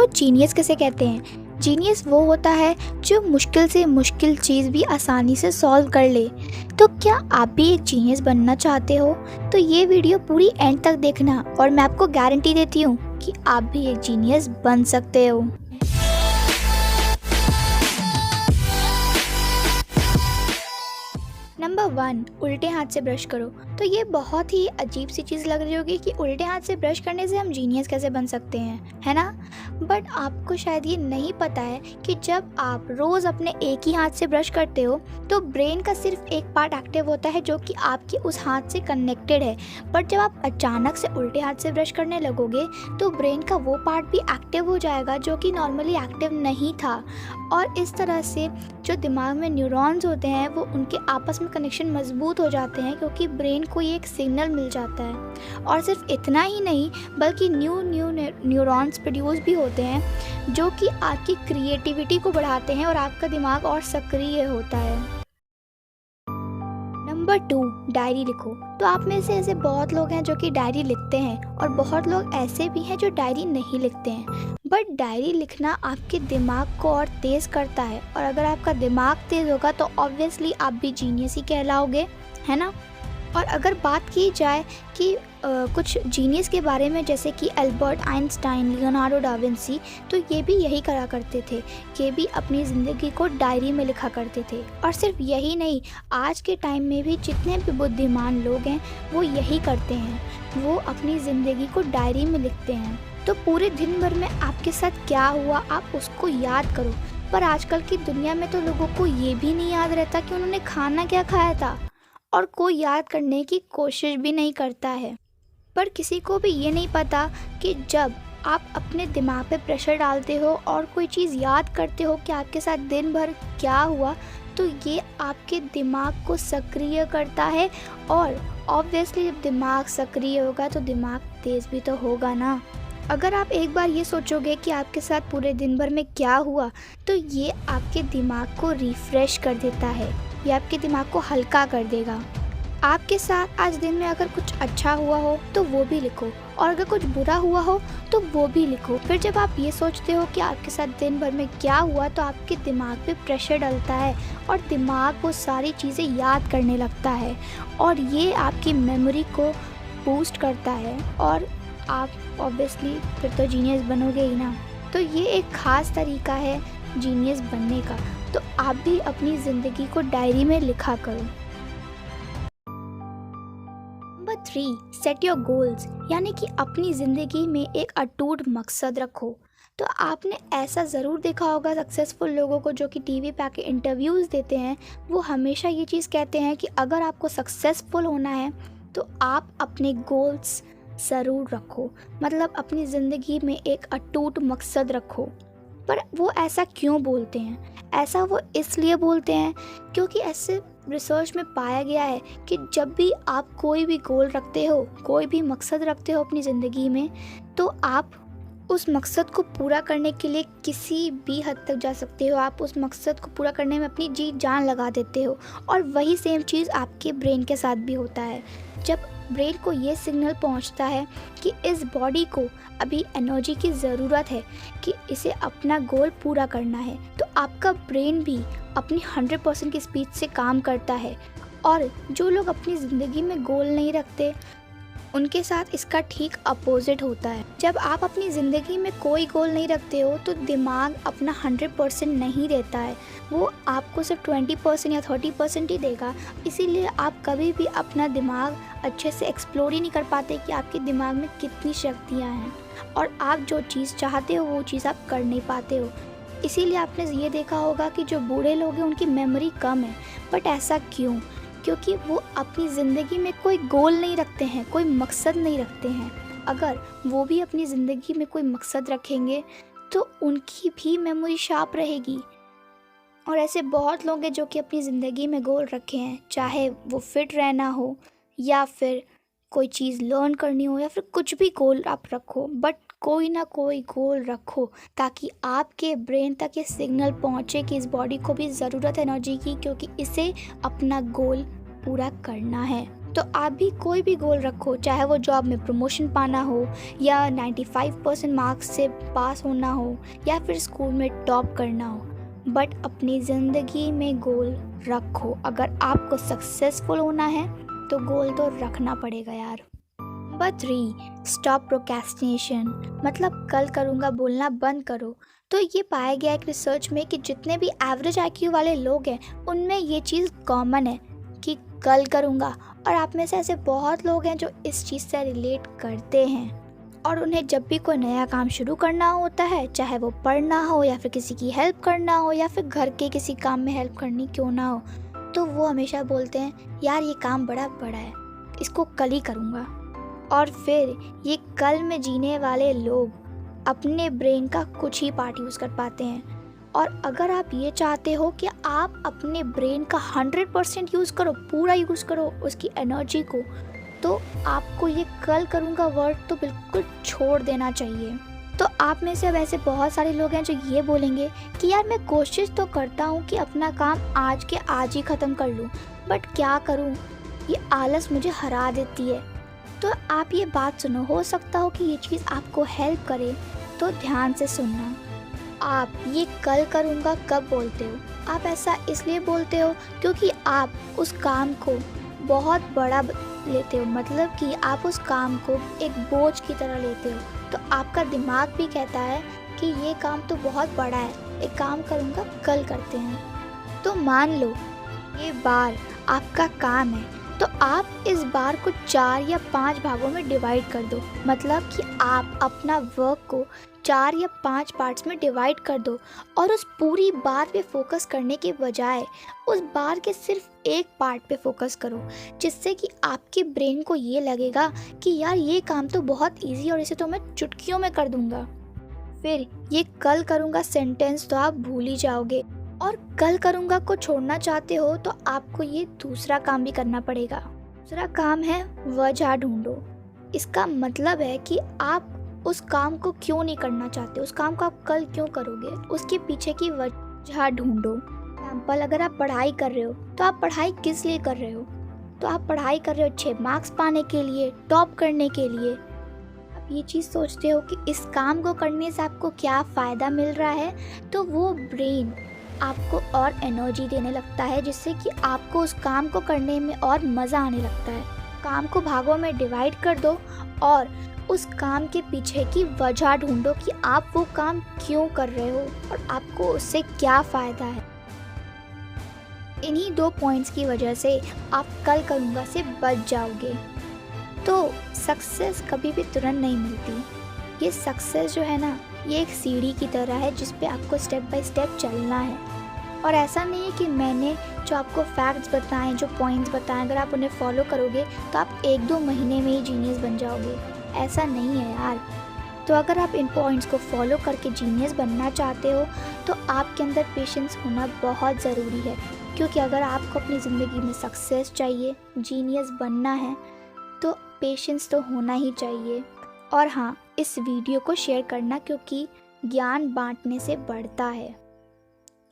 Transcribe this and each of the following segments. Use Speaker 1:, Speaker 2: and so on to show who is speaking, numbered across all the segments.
Speaker 1: तो जीनियस किसे कहते हैं? जीनियस वो होता है जो मुश्किल से मुश्किल चीज़ भी आसानी से सॉल्व कर ले। तो क्या आप भी एक जीनियस बनना चाहते हो? तो ये वीडियो पूरी एंड तक देखना और मैं आपको गारंटी देती हूँ कि आप भी एक जीनियस बन सकते हो। नंबर 1, उल्टे हाथ से ब्रश करो। तो ये बहुत ही अजीब सी चीज़ लग रही होगी कि उल्टे हाथ से ब्रश करने से हम जीनियस कैसे बन सकते हैं, है ना? बट आपको शायद ये नहीं पता है कि जब आप रोज़ अपने एक ही हाथ से ब्रश करते हो तो ब्रेन का सिर्फ एक पार्ट एक्टिव होता है जो कि आपके उस हाथ से कनेक्टेड है। बट जब आप अचानक से उल्टे हाथ से ब्रश करने लगोगे तो ब्रेन का वो पार्ट भी एक्टिव हो जाएगा जो कि नॉर्मली एक्टिव नहीं था। और इस तरह से जो दिमाग में न्यूरॉन्स होते हैं वो उनके आपस में कनेक्शन मजबूत हो जाते हैं क्योंकि ब्रेन को ये एक सिग्नल मिल जाता है। और सिर्फ इतना ही नहीं बल्कि न्यू न्यूरॉन्स प्रोड्यूस भी होते हैं जो कि आपकी क्रिएटिविटी को बढ़ाते हैं और आपका दिमाग और सक्रिय होता है। नंबर 2, डायरी लिखो। तो आप में से ऐसे बहुत लोग हैं जो कि डायरी लिखते हैं और बहुत लोग ऐसे भी हैं जो डायरी नहीं लिखते हैं। बट डायरी लिखना आपके दिमाग को और तेज़ करता है और अगर आपका दिमाग तेज़ होगा तो ऑब्वियसली आप भी जीनियस ही कहलाओगे, है ना? और अगर बात की जाए कि कुछ जीनियस के बारे में जैसे कि Albert Einstein, Leonardo da Vinci, तो ये भी यही करा करते थे। ये भी अपनी ज़िंदगी को डायरी में लिखा करते थे। और सिर्फ यही नहीं, आज के टाइम में भी जितने भी बुद्धिमान लोग हैं वो यही करते हैं, वो अपनी ज़िंदगी को डायरी में लिखते हैं। तो पूरे दिन भर में आपके साथ क्या हुआ आप उसको याद करो। पर आजकल की दुनिया में तो लोगों को ये भी नहीं याद रहता कि उन्होंने खाना क्या खाया था और कोई याद करने की कोशिश भी नहीं करता है। पर किसी को भी ये नहीं पता कि जब आप अपने दिमाग पे प्रेशर डालते हो और कोई चीज़ याद करते हो कि आपके साथ दिन भर क्या हुआ, तो ये आपके दिमाग को सक्रिय करता है और ऑब्वियसली जब दिमाग सक्रिय होगा तो दिमाग तेज़ भी तो होगा ना। अगर आप एक बार ये सोचोगे कि आपके साथ पूरे दिन भर में क्या हुआ तो ये आपके दिमाग को रिफ़्रेश कर देता है, ये आपके दिमाग को हल्का कर देगा। आपके साथ आज दिन में अगर कुछ अच्छा हुआ हो तो वो भी लिखो और अगर कुछ बुरा हुआ हो तो वो भी लिखो। फिर जब आप ये सोचते हो कि आपके साथ दिन भर में क्या हुआ तो आपके दिमाग पे प्रेशर डलता है और दिमाग वो सारी चीज़ें याद करने लगता है और ये आपकी मेमोरी को बूस्ट करता है और आप ऑब्वियसली फिर तो जीनियस बनोगे ही ना। तो ये एक ख़ास तरीका है जीनियस बनने का। तो आप भी अपनी ज़िंदगी को डायरी में लिखा करो। नंबर 3, सेट योर गोल्स, यानी कि अपनी ज़िंदगी में एक अटूट मकसद रखो। तो आपने ऐसा ज़रूर देखा होगा सक्सेसफुल लोगों को जो कि टीवी पे आके इंटरव्यूज़ देते हैं, वो हमेशा ये चीज़ कहते हैं कि अगर आपको सक्सेसफुल होना है तो आप अपने गोल्स ज़रूर रखो, मतलब अपनी ज़िंदगी में एक अटूट मकसद रखो। पर वो ऐसा क्यों बोलते हैं? ऐसा वो इसलिए बोलते हैं क्योंकि ऐसे रिसर्च में पाया गया है कि जब भी आप कोई भी गोल रखते हो, कोई भी मकसद रखते हो अपनी ज़िंदगी में, तो आप उस मकसद को पूरा करने के लिए किसी भी हद तक जा सकते हो। आप उस मकसद को पूरा करने में अपनी जी जान लगा देते हो और वही सेम चीज़ आपके ब्रेन के साथ भी होता है। जब ब्रेन को ये सिग्नल पहुंचता है कि इस बॉडी को अभी एनर्जी की ज़रूरत है कि इसे अपना गोल पूरा करना है, तो आपका ब्रेन भी अपनी 100% की स्पीड से काम करता है। और जो लोग अपनी ज़िंदगी में गोल नहीं रखते उनके साथ इसका ठीक अपोजिट होता है। जब आप अपनी ज़िंदगी में कोई गोल नहीं रखते हो तो दिमाग अपना 100% नहीं देता है, वो आपको सिर्फ 20% या 30% ही देगा। इसीलिए आप कभी भी अपना दिमाग अच्छे से एक्सप्लोर ही नहीं कर पाते कि आपके दिमाग में कितनी शक्तियाँ हैं और आप जो चीज़ चाहते हो वो चीज़ आप कर नहीं पाते हो। इसीलिए आपने ये देखा होगा कि जो बूढ़े लोग हैं उनकी मेमोरी कम है। बट ऐसा क्यों? क्योंकि वो अपनी ज़िंदगी में कोई गोल नहीं रखते हैं, कोई मकसद नहीं रखते हैं। अगर वो भी अपनी ज़िंदगी में कोई मकसद रखेंगे तो उनकी भी मेमोरी शार्प रहेगी। और ऐसे बहुत लोग हैं जो कि अपनी ज़िंदगी में गोल रखे हैं, चाहे वो फिट रहना हो या फिर कोई चीज़ लर्न करनी हो या फिर कुछ भी गोल आप रखो, बट कोई ना कोई गोल रखो ताकि आपके ब्रेन तक ये सिग्नल पहुँचे कि इस बॉडी को भी ज़रूरत है एनर्जी की, क्योंकि इसे अपना गोल पूरा करना है। तो आप भी कोई भी गोल रखो, चाहे वो जॉब में प्रमोशन पाना हो या 95% मार्क्स से पास होना हो या फिर स्कूल में टॉप करना हो, बट अपनी ज़िंदगी में गोल रखो। अगर आपको सक्सेसफुल होना है तो गोल तो रखना पड़ेगा यार। नंबर 3, स्टॉप प्रोक्रेस्टिनेशन, मतलब कल करूँगा बोलना बंद करो। तो ये पाया गया एक रिसर्च में कि जितने भी एवरेज IQ वाले लोग हैं उनमें ये चीज़ कॉमन है कि कल करूँगा, और आप में से ऐसे बहुत लोग हैं जो इस चीज़ से रिलेट करते हैं। और उन्हें जब भी कोई नया काम शुरू करना होता है, चाहे वो पढ़ना हो या फिर किसी की हेल्प करना हो या फिर घर के किसी काम में हेल्प करनी क्यों ना हो, तो वो हमेशा बोलते हैं यार ये काम बड़ा है, इसको कल ही करूँगा। और फिर ये कल में जीने वाले लोग अपने ब्रेन का कुछ ही पार्ट यूज़ कर पाते हैं। और अगर आप ये चाहते हो कि आप अपने ब्रेन का 100% यूज़ करो, पूरा यूज़ करो उसकी एनर्जी को, तो आपको ये कल करूँगा वर्ड तो बिल्कुल छोड़ देना चाहिए। तो आप में से अब ऐसे बहुत सारे लोग हैं जो ये बोलेंगे कि यार मैं कोशिश तो करता हूँ कि अपना काम आज के आज ही ख़त्म कर लूँ, बट क्या करूँ, ये आलस मुझे हरा देती है। तो आप ये बात सुनो, हो सकता हो कि ये चीज़ आपको हेल्प करे, तो ध्यान से सुनना। आप ये कल करूँगा कब बोलते हो? आप ऐसा इसलिए बोलते हो क्योंकि आप उस काम को बहुत बड़ा लेते हो, मतलब कि आप उस काम को एक बोझ की तरह लेते हो। तो आपका दिमाग भी कहता है कि ये काम तो बहुत बड़ा है, एक काम करूँगा कल करते हैं। तो मान लो ये बार आपका काम है, तो आप इस बार को 4 या 5 भागों में डिवाइड कर दो, मतलब कि आप अपना वर्क को 4 या 5 पार्ट्स में डिवाइड कर दो और उस पूरी बार पे फोकस करने के बजाय उस बार के सिर्फ एक पार्ट पे फोकस करो, जिससे कि आपके ब्रेन को ये लगेगा कि यार ये काम तो बहुत इजी और इसे तो मैं चुटकियों में कर दूंगा। फिर ये कल करूँगा सेंटेंस तो आप भूल ही जाओगे, और कल करूँगा को छोड़ना चाहते हो तो आपको ये दूसरा काम भी करना पड़ेगा। दूसरा काम है वजह ढूंढो। इसका मतलब है कि आप उस काम को क्यों नहीं करना चाहते, उस काम को आप कल क्यों करोगे, उसके पीछे की वजह ढूंढो। एग्जाम्पल, अगर आप पढ़ाई कर रहे हो तो आप पढ़ाई किस लिए कर रहे हो? तो आप पढ़ाई कर रहे हो अच्छे मार्क्स पाने के लिए, टॉप करने के लिए। आप ये चीज़ सोचते हो कि इस काम को करने से आपको क्या फ़ायदा मिल रहा है, तो वो ब्रेन आपको और एनर्जी देने लगता है, जिससे कि आपको उस काम को करने में और मज़ा आने लगता है। काम को भागों में डिवाइड कर दो और उस काम के पीछे की वजह ढूंढो कि आप वो काम क्यों कर रहे हो और आपको उससे क्या फ़ायदा है। इन्हीं 2 पॉइंट्स की वजह से आप कल करूँगा से बच जाओगे। तो सक्सेस कभी भी तुरंत नहीं मिलती। ये सक्सेस जो है ना, ये एक सीढ़ी की तरह है जिस पे आपको स्टेप बाय स्टेप चलना है। और ऐसा नहीं है कि मैंने जो आपको फैक्ट्स बताएं, जो पॉइंट्स बताएं, अगर आप उन्हें फॉलो करोगे तो आप 1-2 महीने में ही जीनियस बन जाओगे। ऐसा नहीं है यार। तो अगर आप इन पॉइंट्स को फॉलो करके जीनियस बनना चाहते हो तो आपके अंदर पेशेंस होना बहुत ज़रूरी है, क्योंकि अगर आपको अपनी ज़िंदगी में सक्सेस चाहिए, जीनियस बनना है, तो पेशेंस तो होना ही चाहिए। और हाँ, इस वीडियो को शेयर करना, क्योंकि ज्ञान बांटने से बढ़ता है।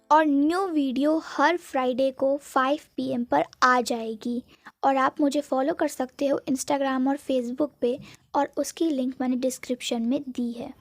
Speaker 1: और न्यू वीडियो हर फ्राइडे को 5 PM पर आ जाएगी, और आप मुझे फॉलो कर सकते हो इंस्टाग्राम और फेसबुक पे, और उसकी लिंक मैंने डिस्क्रिप्शन में दी है।